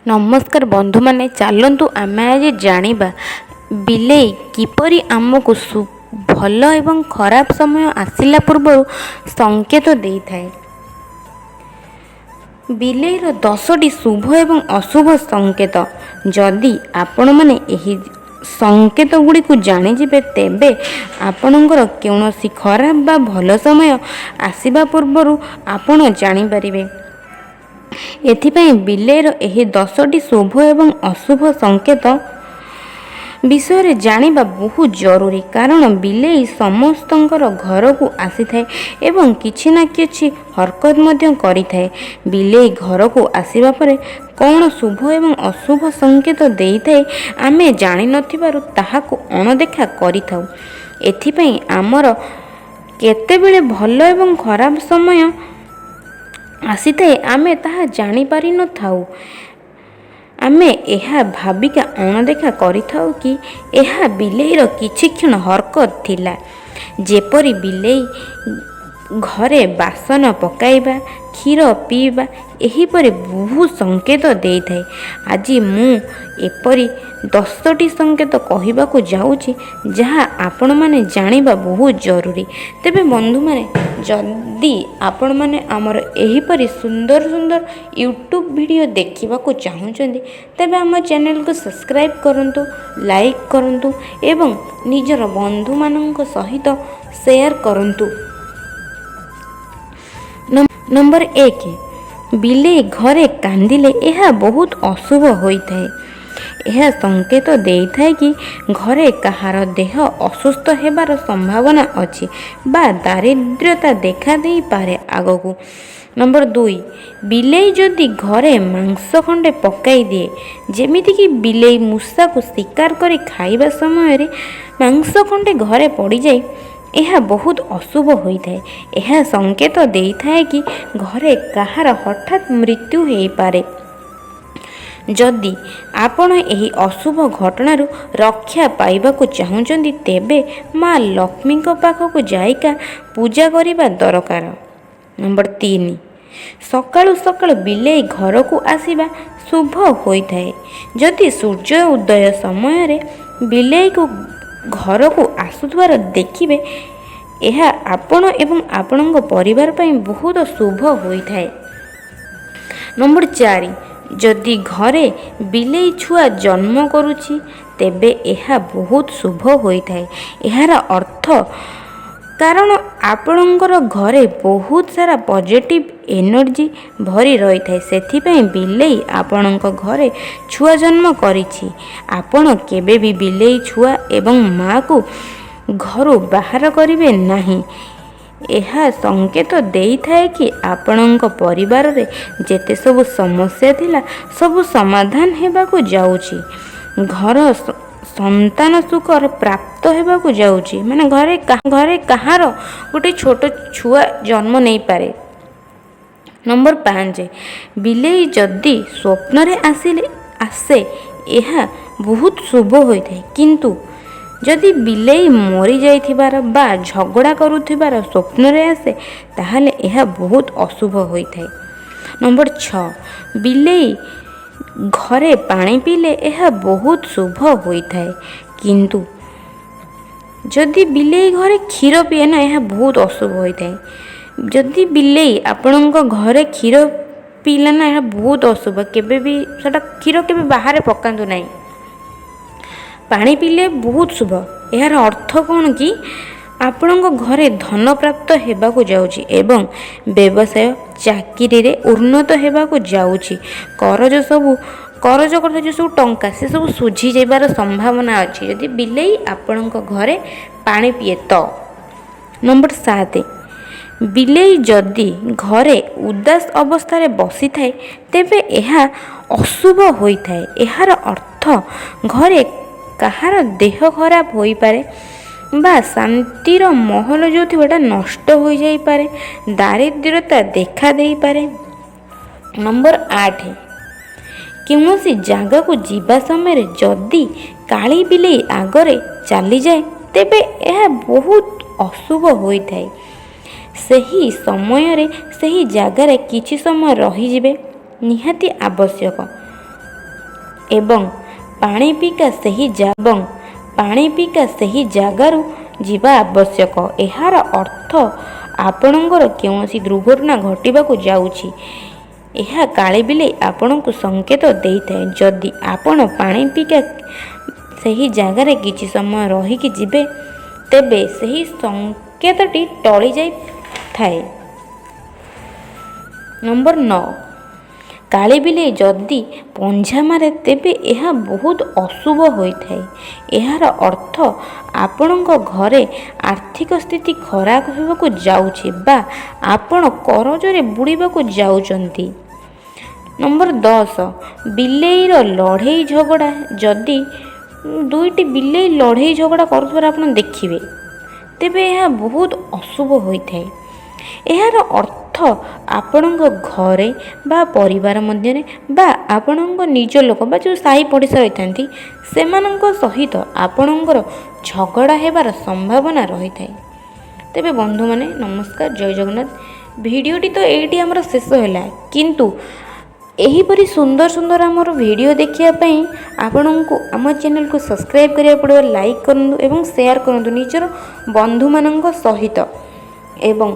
नमस्कार बंधु माने चलतु आम आज जानिबा बिलेई किपरि आमको भल एवं खराब समय आसिला पूर्व संकेत दे थाए। बिलेईर 10टी शुभ एवं अशुभ संकेत जदि आपण माने एही संकेत गुड़ी को जानिजिबे तेबे आपणकर कौनसी खराब बा भल समय आसिबा पूर्व आपण जानि परिबे। एथिपाई बिलेईर एही 10टी शुभ एवं अशुभ संकेत विषय जानिबा बहुत जरूरी, कारण बिलेई समस्तंकर घर को आसी थाए एवं किछि ना किछि हरकत मध्य करि थाए। बिलेई घर को आसीबा परे कौन शुभ एवं अशुभ संकेत देई थाए आमे जानि नथिबारु ताहाको अणदेखा करिथाउ। एथिपाई आमर केतेबेले भल एवं खराब समय आसी थाए आमे ताहा जानि पारि न थाउ। आमे एहा भाबिका अणदेखा करिथाउ कि एहा बिलेईर किछि क्षण हरकत थिला, जेपरि बिलेई घरे बासन पकाइबा, क्षीर पीवा एहीपरि बहु संकेत देई थाए। आज मु एपरि 10टी संकेत कहिबाकु जाउछि जहा आपण माने जानिबा बहुत जरूरी। तेबे बंधु माने जदि आपण माने हमर एहीपरि सुंदर सुंदर यूट्यूब वीडियो देखिबाकु चाहुचंदी तेबे हम चैनल को सब्सक्राइब करंतु, लाइक करंतु एवं निजर बंधु माननक सहित शेयर करंतु। नंबर 1, बिलेई घरे कांदिले यह बहुत अशुभ होइथाए। यह संकेत देइथाए कि घरे कहार देह असुस्थ हेबार संभावना अछि बा दारिद्र्यता देखा देई पारे आगकू। नंबर 2, बिलेई जदि घरे मांस खंडे पकाई दिए, जेमिति कि बिलेई मूषा को शिकार करी खाइबा समय रे मांस खंडे घरे पड़ी जाए, यह बहुत अशुभ होइथाए। यह संकेत देइथाए कि घरे कहार हठात मृत्यु हेई पारे। जदि आपण एही अशुभ घटनारू रक्षा पाइबाकू चाहुचंदी तेबे माँ लक्ष्मी को पाखकू जाइका पूजा करिबा दरकार। नंबर 3, सकाळु सकाळु बिलेई घर को आसीबा शुभ होइथाए। जदि सूर्य उदय समय रे बिलेई को घर को आसुथबार देखिबे, यह आपण एवं आपणक परिवार पई बहुत शुभ होइथाए। नंबर 4, जदि घरे बिलेई छुआ जन्म करुछि तेबे यह बहुत शुभ होइथाए। यार अर्थ कारण आपणकर घरे बहुत सारा पॉजिटिव एनर्जी भरी रही थाए, सेथिपई बिलेई आपणक घरे छुआ जन्म करिछि। आपण केबे भी बिलेई छुआ एवं माँ को घरु बाहर करिवे नाही। यह संकेत देइथाए कि आपणक परिवार रे जेते सब समस्या थिला सब समाधान हेबाकू जाउछि। घर संतान सुखर प्राप्त हेबाकू जाउछि, माने घरे कहार गोटे छोट छुआ जन्म नहीं पारे। नंबर 5, बिलेई जदि स्वप्न रे आसे यह बहुत शुभ होइथाए, किंतु जदि बिलेई मरी जाइथिबार बा झगड़ा करुथिबार स्वप्न रे आसे ताहाले यह बहुत अशुभ होइथाए। नंबर 6, बिलेई घरे पानी पीले यह बहुत शुभ होइथाए, किंतु जदि बिलेई घरे क्षीर पिए ना यह बहुत अशुभ होइथाए। जदि बिलेई आपणक घरे क्षीर पीला ना यह बहुत अशुभ, केबे भी सेटा क्षीर केबे बाहर पकांतु नाही। पानी पीले बहुत शुभ। यार अर्थ कौन कि आपणक घरे धन प्राप्त हेबाकू जाउछि एवं व्यवसाय चाकरी रे उन्नत हेबाकू जाउछि। करज करता जो सब टंका से सब सुझी जाइबार संभावना अछि यदि बिलेई आपणक घरे पानी पिए तो। नंबर 7, बिलेई जदि घरे उदास अवस्था रे बसी थाए तेबे यह अशुभ होइथाए। यार अर्थ घरे कहार देह खराब होई पारे बा शांतिर महल जो थी नष्ट हो जाई पारे, दारिद्र्यता देखा दे पारे। नंबर 8, कौनसी जगह को जीवा समय जदि काली बिलेई आगरे चली जाए तेबे यह बहुत अशुभ होइथाए। सही समय रे सही जगार किछि समय रही जिबे निहाती आवश्यक। ଏବଂ ପାଣି ପିକା ସେହି ଜାଗାରୁ ଯିବା ଆବଶ୍ୟକ। ଏହାର ଅର୍ଥ ଆପଣଙ୍କର କୌଣସି ଦୁର୍ଘଟଣା ଘଟିବାକୁ ଯାଉଛି। ଏହା କାଳି ବିଲେଇ ଆପଣଙ୍କୁ ସଂକେତ ଦେଇଥାଏ। ଯଦି ଆପଣ ପାଣି ପିକା ସେହି ଜାଗାରେ କିଛି ସମୟ ରହିକି ଯିବେ, ତେବେ ସେହି ସଂକେତଟି ଟଳି ଯାଇଥାଏ। ନମ୍ବର 9, କାଳି ବିଲେଇ ଯଦି ପଞ୍ଝା ମାରେ ତେବେ ଏହା ବହୁତ ଅଶୁଭ ହୋଇଥାଏ। ଏହାର ଅର୍ଥ ଆପଣଙ୍କ ଘରେ ଆର୍ଥିକ ସ୍ଥିତି ଖରାପ ହେବାକୁ ଯାଉଛି ବା ଆପଣ କରଜରେ ବୁଡ଼ିବାକୁ ଯାଉଛନ୍ତି। ନମ୍ବର 10, ବିଲେଇର ଲଢ଼େଇ ଝଗଡ଼ା। ଯଦି ଦୁଇଟି ବିଲେଇ ଲଢ଼େଇ ଝଗଡ଼ା କରୁଥିବାର ଆପଣ ଦେଖିବେ, ତେବେ ଏହା ବହୁତ ଅଶୁଭ ହୋଇଥାଏ। ଏହାର ଅର୍ଥ ଆପଣଙ୍କ ଘରେ ବା ପରିବାର ମଧ୍ୟରେ ବା ଆପଣଙ୍କ ନିଜ ଲୋକ ବା ଯେଉଁ ସାହି ପଡ଼ିଶା ରହିଥାନ୍ତି ସେମାନଙ୍କ ସହିତ ଆପଣଙ୍କର ଝଗଡ଼ା ହେବାର ସମ୍ଭାବନା ରହିଥାଏ। ତେବେ ବନ୍ଧୁମାନେ ନମସ୍କାର, ଜୟ ଜଗନ୍ନାଥ। ଭିଡ଼ିଓଟି ତ ଏଇଠି ଆମର ଶେଷ ହେଲା, କିନ୍ତୁ ଏହିପରି ସୁନ୍ଦର ସୁନ୍ଦର ଆମର ଭିଡ଼ିଓ ଦେଖିବା ପାଇଁ ଆପଣଙ୍କୁ ଆମ ଚ୍ୟାନେଲକୁ ସବସ୍କ୍ରାଇବ୍ କରିବାକୁ ପଡ଼ିବ। ଲାଇକ୍ କରନ୍ତୁ ଏବଂ ସେୟାର କରନ୍ତୁ ନିଜର ବନ୍ଧୁମାନଙ୍କ ସହିତ ଏବଂ